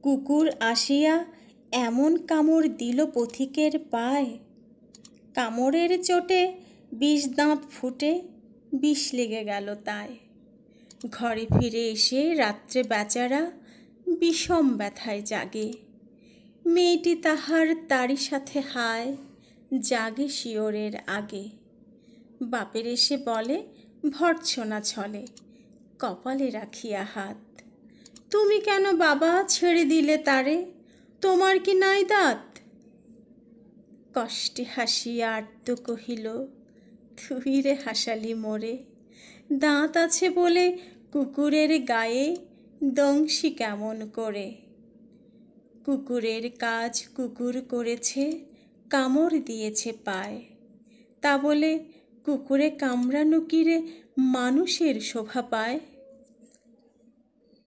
কুকুর আসিয়া এমন কামড় দিল পথিকের পায়, কামড়ের চোটে ২০ দাঁত ফুটে বিষ লেগে গেল তাই। ঘরে ফিরে এসে রাত্রে বেচারা বিষম ব্যথায় জাগে। মেয়েটি তাহার তারই সাথে হায়, জাগে শিওরের আগে। বাপের এসে বলে ভর্ৎসনা ছলে, কপালে রাখিয়া হাত, তুমি কেন বাবা ছেড়ে দিলে তারে, তোমার কি নাই দাঁত? কষ্টে হাসিয়া আর্ত কহিল, তুই রে হাসালি মোরে, দাঁত আছে বলে কুকুরের গায়ে দংশি কেমন করে। কুকুরের কাজ কুকুর করেছে, কামড় দিয়েছে পায়, তা বলে কুকুরে কামড়ানো কি রে মানুষের শোভা পায়?